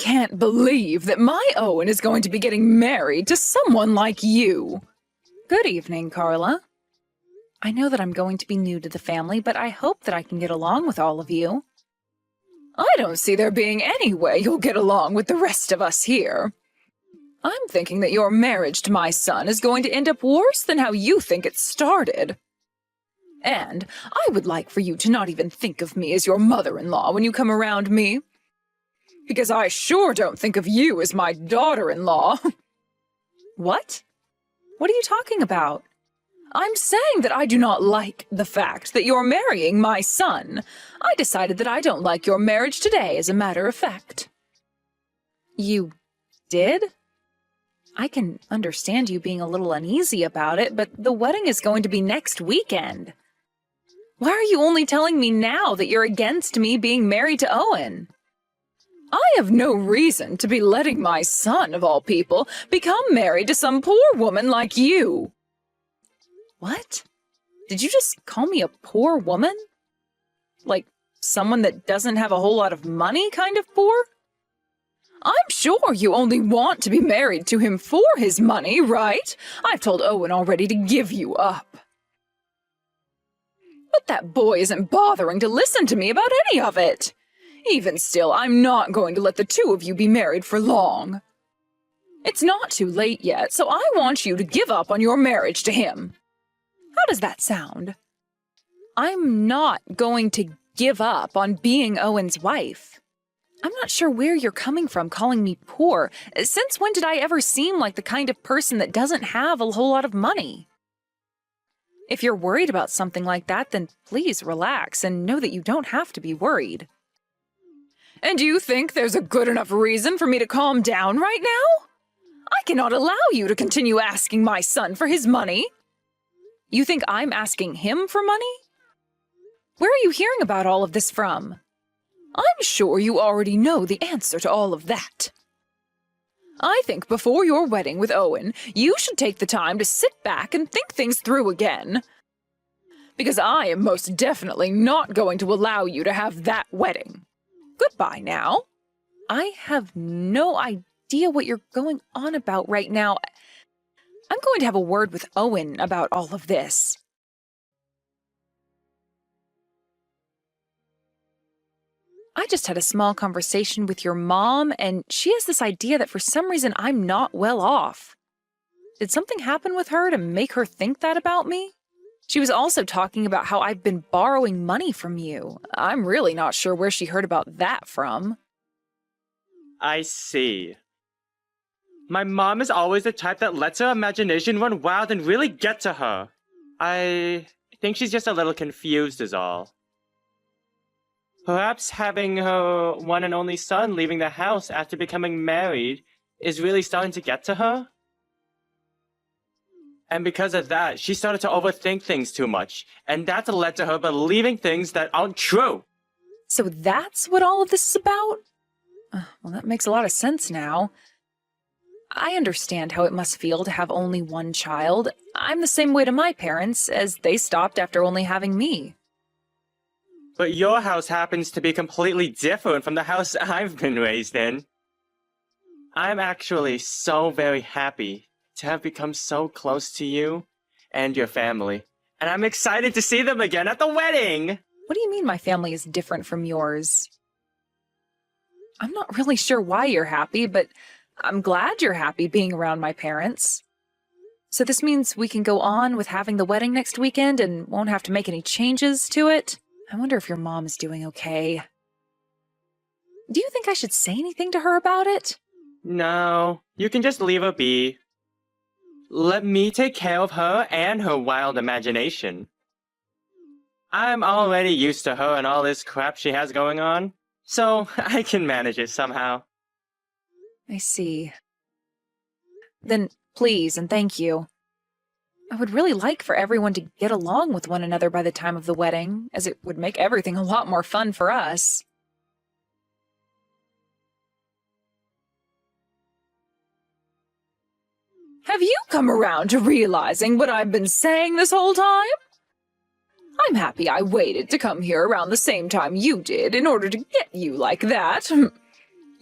can't believe that my Owen is going to be getting married to someone like you. Good evening, Carla. I know that I'm going to be new to the family, but I hope that I can get along with all of you. I don't see there being any way you'll get along with the rest of us here. I'm thinking that your marriage to my son is going to end up worse than how you think it started. And I would like for you to not even think of me as your mother-in-law when you come around me. Because I sure don't think of you as my daughter-in-law. What? What are you talking about? I'm saying that I do not like the fact that you're marrying my son. I decided that I don't like your marriage today, as a matter of fact. You did? I can understand you being a little uneasy about it, but the wedding is going to be next weekend. Why are you only telling me now that you're against me being married to Owen? I have no reason to be letting my son, of all people, become married to some poor woman like you. What? Did you just call me a poor woman? Like someone that doesn't have a whole lot of money kind of poor? I'm sure you only want to be married to him for his money, right? I've told Owen already to give you up. But that boy isn't bothering to listen to me about any of it. Even still, I'm not going to let the two of you be married for long. It's not too late yet, so I want you to give up on your marriage to him. How does that sound? I'm not going to give up on being Owen's wife. I'm not sure where you're coming from calling me poor. Since when did I ever seem like the kind of person that doesn't have a whole lot of money? If you're worried about something like that, then please relax and know that you don't have to be worried. And do you think there's a good enough reason for me to calm down right now? I cannot allow you to continue asking my son for his money. You think I'm asking him for money? Where are you hearing about all of this from? I'm sure you already know the answer to all of that. I think before your wedding with Owen, you should take the time to sit back and think things through again. Because I am most definitely not going to allow you to have that wedding. Goodbye now. I have no idea what you're going on about right now. I'm going to have a word with Owen about all of this. I just had a small conversation with your mom, and she has this idea that for some reason I'm not well off. Did something happen with her to make her think that about me? She was also talking about how I've been borrowing money from you. I'm really not sure where she heard about that from. I see. My mom is always the type that lets her imagination run wild and really get to her. I think she's just a little confused is all. Perhaps having her one and only son leaving the house after becoming married is really starting to get to her. And because of that, she started to overthink things too much, and that's led to her believing things that aren't true. So that's what all of this is about? Well, that makes a lot of sense now. I understand how it must feel to have only one child. I'm the same way to my parents, as they stopped after only having me. But your house happens to be completely different from the house I've been raised in. I'm actually so very happy to have become so close to you and your family. And I'm excited to see them again at the wedding! What do you mean my family is different from yours? I'm not really sure why you're happy, but I'm glad you're happy being around my parents. So this means we can go on with having the wedding next weekend and won't have to make any changes to it? I wonder if your mom is doing okay. Do you think I should say anything to her about it? No, you can just leave her be. Let me take care of her and her wild imagination. I'm already used to her and all this crap she has going on, so I can manage it somehow. I see. Then please and thank you. I would really like for everyone to get along with one another by the time of the wedding, as it would make everything a lot more fun for us. Have you come around to realizing what I've been saying this whole time? I'm happy I waited to come here around the same time you did in order to get you like that.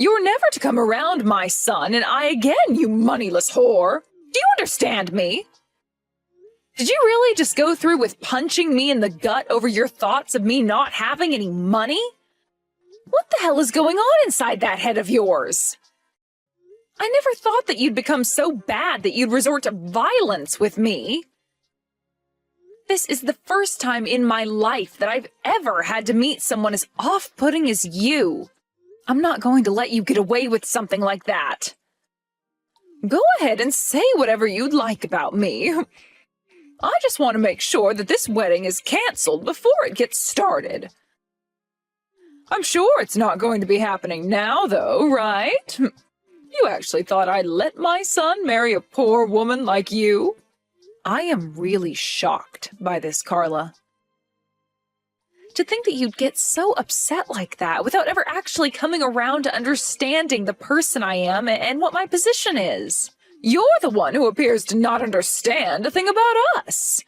You're never to come around my son and I again, you moneyless whore. Do you understand me? Did you really just go through with punching me in the gut over your thoughts of me not having any money? What the hell is going on inside that head of yours? I never thought that you'd become so bad that you'd resort to violence with me. This is the first time in my life that I've ever had to meet someone as off-putting as you. I'm not going to let you get away with something like that. Go ahead and say whatever you'd like about me. I just want to make sure that this wedding is canceled before it gets started. I'm sure it's not going to be happening now, though, right? You actually thought I'd let my son marry a poor woman like you? I am really shocked by this, Carla. To think that you'd get so upset like that without ever actually coming around to understanding the person I am and what my position is. You're the one who appears to not understand a thing about us.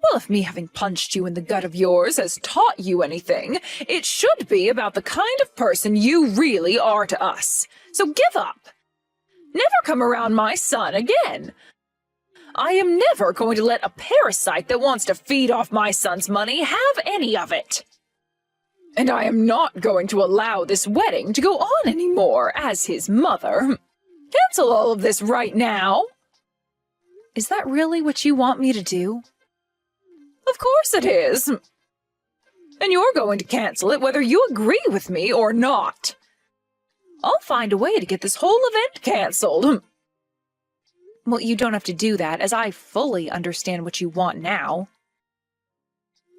Well, if me having punched you in the gut of yours has taught you anything, it should be about the kind of person you really are to us. So give up. Never come around my son again. I am never going to let a parasite that wants to feed off my son's money have any of it. And I am not going to allow this wedding to go on anymore as his mother. Cancel all of this right now. Is that really what you want me to do? Of course it is. And you're going to cancel it whether you agree with me or not. I'll find a way to get this whole event canceled. Well, you don't have to do that, as I fully understand what you want now.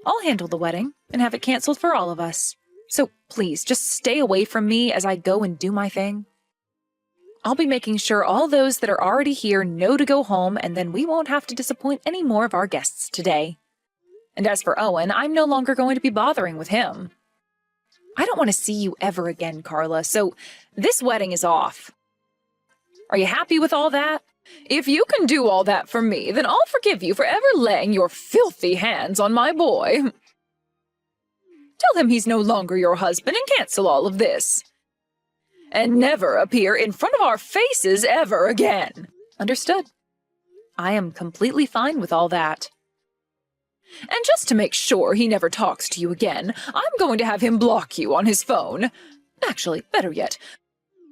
I'll handle the wedding and have it canceled for all of us. So please, just stay away from me as I go and do my thing. I'll be making sure all those that are already here know to go home, and then we won't have to disappoint any more of our guests today. And as for Owen, I'm no longer going to be bothering with him. I don't want to see you ever again, Carla, so this wedding is off. Are you happy with all that? If you can do all that for me, then I'll forgive you for ever laying your filthy hands on my boy. Tell him he's no longer your husband and cancel all of this. And never appear in front of our faces ever again. Understood. I am completely fine with all that. And just to make sure he never talks to you again, I'm going to have him block you on his phone. Actually, better yet,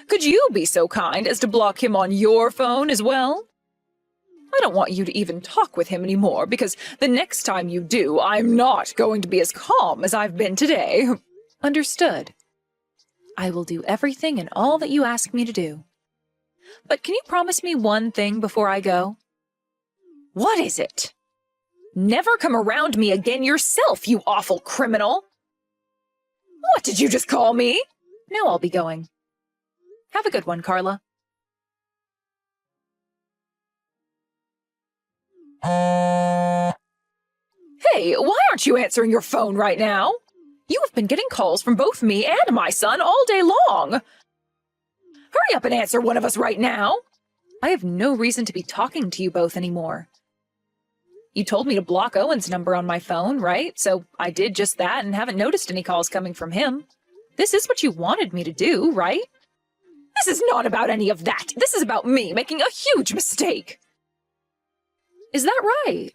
could you be so kind as to block him on your phone as well? I don't want you to even talk with him anymore, because the next time you do, I'm not going to be as calm as I've been today. Understood. I will do everything and all that you ask me to do. But can you promise me one thing before I go? What is it? Never come around me again yourself, you awful criminal! What did you just call me? Now I'll be going. Have a good one, Carla. Hey, why aren't you answering your phone right now? You have been getting calls from both me and my son all day long. Hurry up and answer one of us right now. I have no reason to be talking to you both anymore. You told me to block Owen's number on my phone, right? So I did just that and haven't noticed any calls coming from him. This is what you wanted me to do, right? This is not about any of that. This is about me making a huge mistake. Is that right?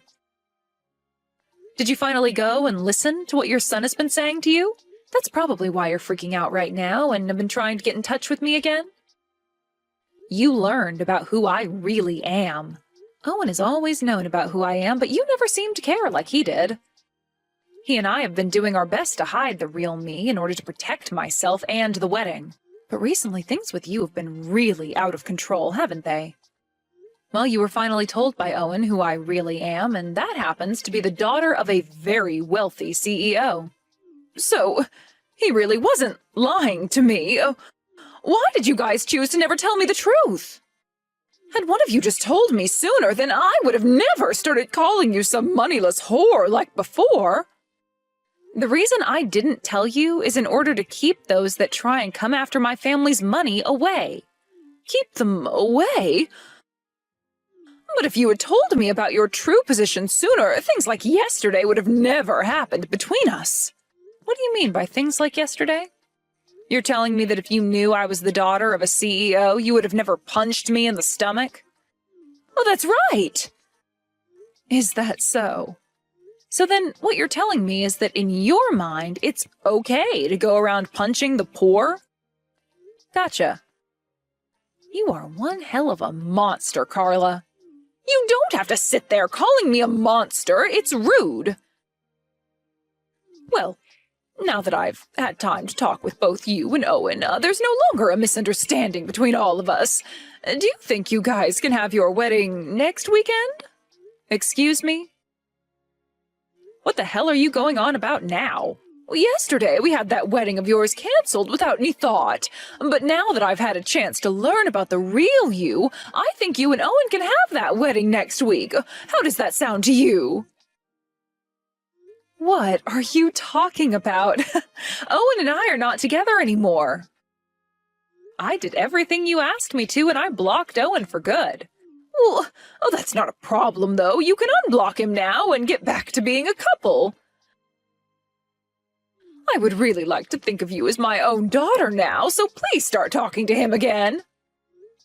Did you finally go and listen to what your son has been saying to you? That's probably why you're freaking out right now and have been trying to get in touch with me again. You learned about who I really am. Owen has always known about who I am, but you never seemed to care like he did. He and I have been doing our best to hide the real me in order to protect myself and the wedding. But recently things with you have been really out of control, haven't they? Well, you were finally told by Owen who I really am, and that happens to be the daughter of a very wealthy CEO. So, he really wasn't lying to me. Why did you guys choose to never tell me the truth? Had one of you just told me sooner, then I would have never started calling you some moneyless whore like before. The reason I didn't tell you is in order to keep those that try and come after my family's money away. Keep them away? But if you had told me about your true position sooner, things like yesterday would have never happened between us. What do you mean by things like yesterday? You're telling me that if you knew I was the daughter of a CEO, you would have never punched me in the stomach? Oh, that's right! Is that so? So then what you're telling me is that in your mind, it's okay to go around punching the poor? Gotcha. You are one hell of a monster, Carla. You don't have to sit there calling me a monster. It's rude. Well, now that I've had time to talk with both you and Owen, there's no longer a misunderstanding between all of us. Do you think you guys can have your wedding next weekend? Excuse me? What the hell are you going on about now? Well, yesterday we had that wedding of yours canceled without any thought. But now that I've had a chance to learn about the real you, I think you and Owen can have that wedding next week. How does that sound to you? What are you talking about? Owen and I are not together anymore. I did everything you asked me to, and I blocked Owen for good. Well, oh, that's not a problem, though. You can unblock him now and get back to being a couple. I would really like to think of you as my own daughter now, so please start talking to him again.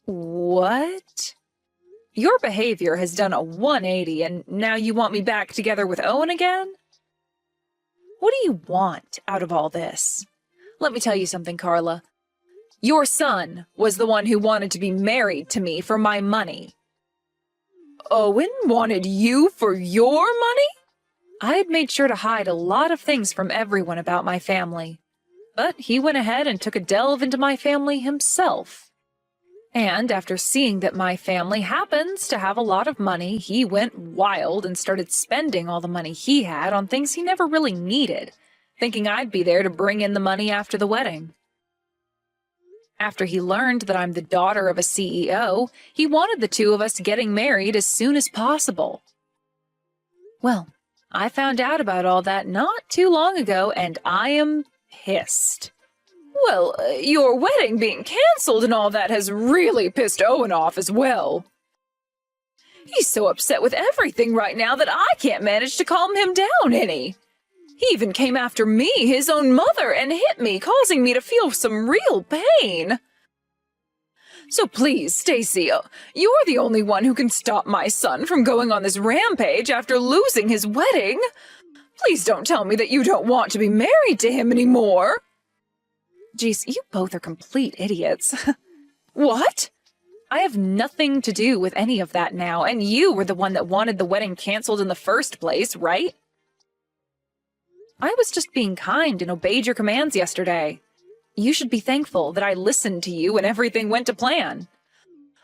What? Your behavior has done a 180, and now you want me back together with Owen again? What do you want out of all this? Let me tell you something, Carla. Your son was the one who wanted to be married to me for my money. Owen wanted you for your money? I had made sure to hide a lot of things from everyone about my family. But he went ahead and took a delve into my family himself. And after seeing that my family happens to have a lot of money, he went wild and started spending all the money he had on things he never really needed, thinking I'd be there to bring in the money after the wedding. After he learned that I'm the daughter of a CEO, he wanted the two of us getting married as soon as possible. Well, I found out about all that not too long ago, and I am pissed. Well, your wedding being canceled and all that has really pissed Owen off as well. He's so upset with everything right now that I can't manage to calm him down any. He even came after me, his own mother, and hit me, causing me to feel some real pain. So please, Stacy, you're the only one who can stop my son from going on this rampage after losing his wedding. Please don't tell me that you don't want to be married to him anymore. Geez, you both are complete idiots. What? I have nothing to do with any of that now, and you were the one that wanted the wedding canceled in the first place, right? I was just being kind and obeyed your commands yesterday. You should be thankful that I listened to you and everything went to plan.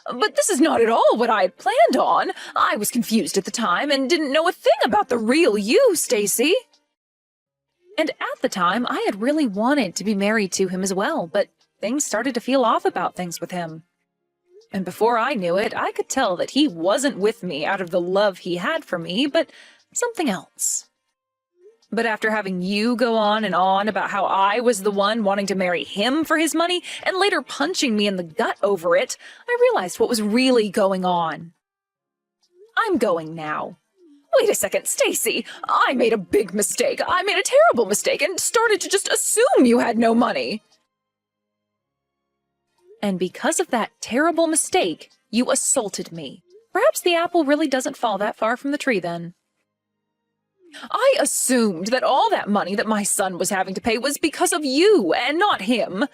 But this is not at all what I had planned on. I was confused at the time and didn't know a thing about the real you, Stacy. And at the time, I had really wanted to be married to him as well, but things started to feel off about things with him. And before I knew it, I could tell that he wasn't with me out of the love he had for me, but something else. But after having you go on and on about how I was the one wanting to marry him for his money, and later punching me in the gut over it, I realized what was really going on. I'm going now. Wait a second, Stacy. I made a big mistake. I made a terrible mistake and started to just assume you had no money. And because of that terrible mistake, you assaulted me. Perhaps the apple really doesn't fall that far from the tree then. I assumed that all that money that my son was having to pay was because of you and not him.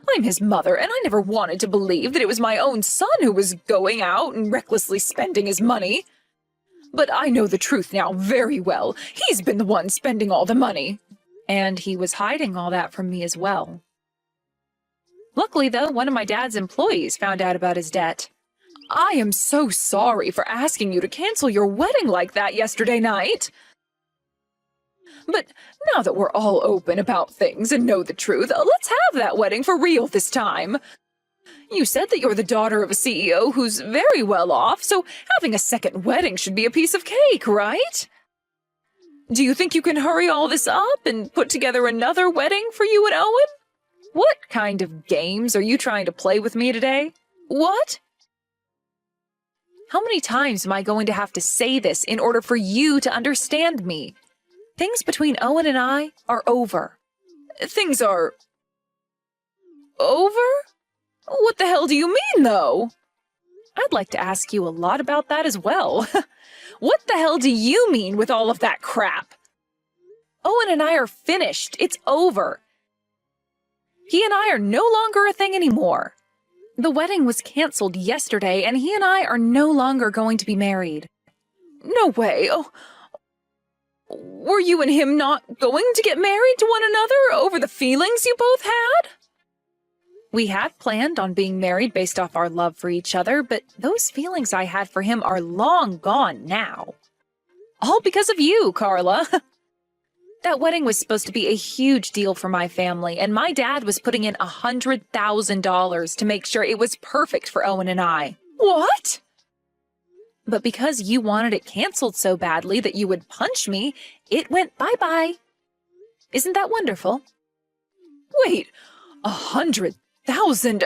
I'm his mother, and I never wanted to believe that it was my own son who was going out and recklessly spending his money. But I know the truth now very well. He's been the one spending all the money. And he was hiding all that from me as well. Luckily, though, one of my dad's employees found out about his debt. I am so sorry for asking you to cancel your wedding like that yesterday night. But now that we're all open about things and know the truth, let's have that wedding for real this time. You said that you're the daughter of a CEO who's very well off, so having a second wedding should be a piece of cake, right? Do you think you can hurry all this up and put together another wedding for you and Owen? What kind of games are you trying to play with me today? What? How many times am I going to have to say this in order for you to understand me? Things between Owen and I are over. Things are Over? What the hell do you mean, though? I'd like to ask you a lot about that as well. What the hell do you mean with all of that crap? Owen and I are finished. It's over. He and I are no longer a thing anymore. The wedding was canceled yesterday, and he and I are no longer going to be married. No way. Oh, were you and him not going to get married to one another over the feelings you both had? We had planned on being married based off our love for each other, but those feelings I had for him are long gone now. All because of you, Carla. That wedding was supposed to be a huge deal for my family, and my dad was putting in $100,000 to make sure it was perfect for Owen and I. What? But because you wanted it canceled so badly that you would punch me, it went bye-bye. Isn't that wonderful? Wait, 100,000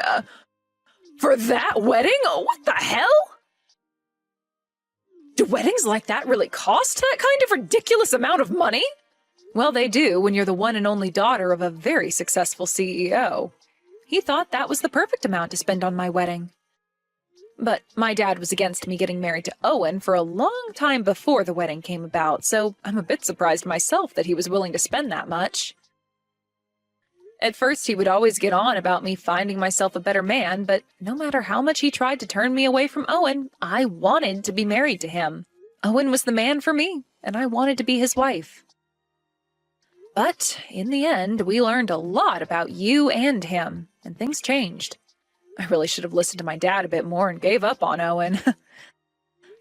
for that wedding? What the hell? Do weddings like that really cost that kind of ridiculous amount of money? Well, they do when you're the one and only daughter of a very successful CEO. He thought that was the perfect amount to spend on my wedding. But my dad was against me getting married to Owen for a long time before the wedding came about, so I'm a bit surprised myself that he was willing to spend that much. At first, he would always get on about me finding myself a better man, but no matter how much he tried to turn me away from Owen, I wanted to be married to him. Owen was the man for me, and I wanted to be his wife. But in the end, we learned a lot about you and him, and things changed. I really should have listened to my dad a bit more and gave up on Owen.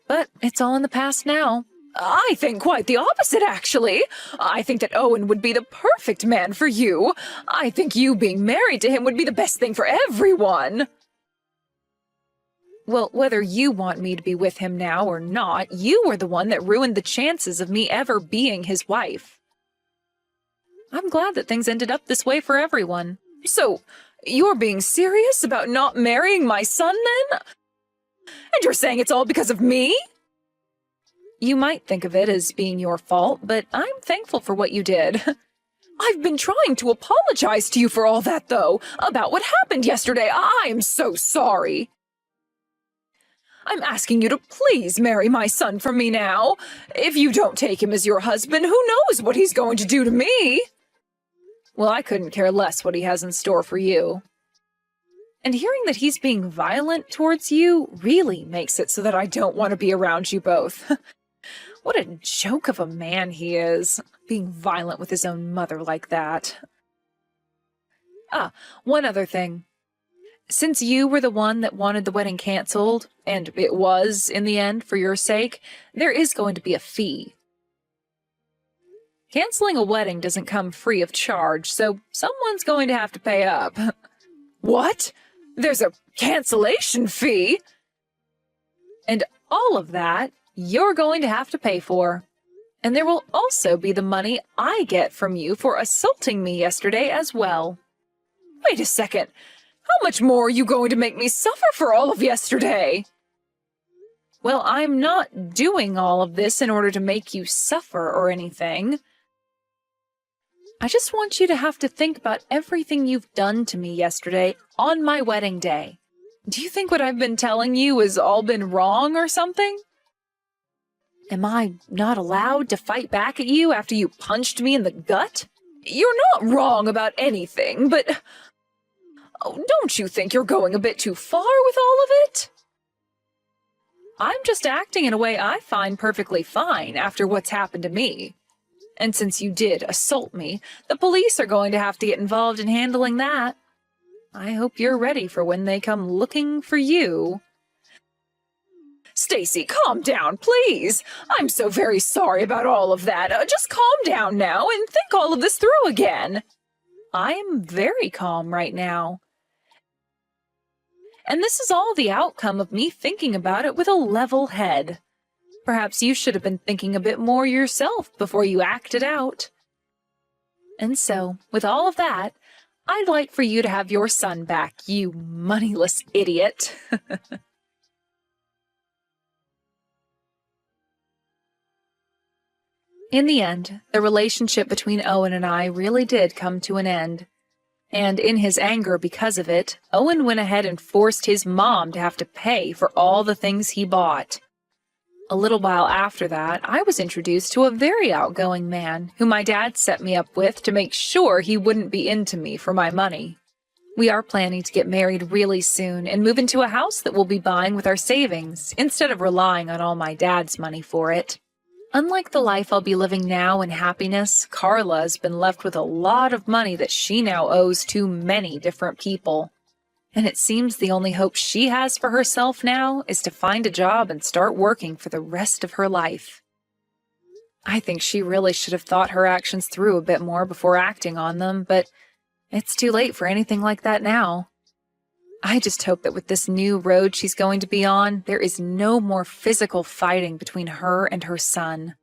But it's all in the past now. I think quite the opposite, actually. I think that Owen would be the perfect man for you. I think you being married to him would be the best thing for everyone. Well, whether you want me to be with him now or not, you were the one that ruined the chances of me ever being his wife. I'm glad that things ended up this way for everyone. So, you're being serious about not marrying my son, then? And you're saying it's all because of me? You might think of it as being your fault, but I'm thankful for what you did. I've been trying to apologize to you for all that, though, about what happened yesterday. I am so sorry. I'm asking you to please marry my son from me now. If you don't take him as your husband, who knows what he's going to do to me? Well, I couldn't care less what he has in store for you. And hearing that he's being violent towards you really makes it so that I don't want to be around you both. What a joke of a man he is, being violent with his own mother like that. One other thing. Since you were the one that wanted the wedding canceled, and it was, in the end, for your sake, there is going to be a fee. Canceling a wedding doesn't come free of charge, so someone's going to have to pay up. What? There's a cancellation fee? And all of that you're going to have to pay for. And there will also be the money I get from you for assaulting me yesterday as well. Wait a second. How much more are you going to make me suffer for all of yesterday? Well, I'm not doing all of this in order to make you suffer or anything. I just want you to have to think about everything you've done to me yesterday on my wedding day. Do you think what I've been telling you has all been wrong or something? Am I not allowed to fight back at you after you punched me in the gut? You're not wrong about anything, but don't you think you're going a bit too far with all of it? I'm just acting in a way I find perfectly fine after what's happened to me. And since you did assault me, the police are going to have to get involved in handling that. I hope you're ready for when they come looking for you. Stacy, calm down, please. I'm so very sorry about all of that. Just calm down now and think all of this through again. I am very calm right now. And this is all the outcome of me thinking about it with a level head. Perhaps you should have been thinking a bit more yourself before you acted out. And so, with all of that, I'd like for you to have your son back, you moneyless idiot. In the end, the relationship between Owen and I really did come to an end. And in his anger because of it, Owen went ahead and forced his mom to have to pay for all the things he bought. A little while after that, I was introduced to a very outgoing man who my dad set me up with to make sure he wouldn't be into me for my money. We are planning to get married really soon and move into a house that we'll be buying with our savings instead of relying on all my dad's money for it. Unlike the life I'll be living now in happiness, Carla has been left with a lot of money that she now owes to many different people. And it seems the only hope she has for herself now is to find a job and start working for the rest of her life. I think she really should have thought her actions through a bit more before acting on them, but it's too late for anything like that now. I just hope that with this new road she's going to be on, there is no more physical fighting between her and her son.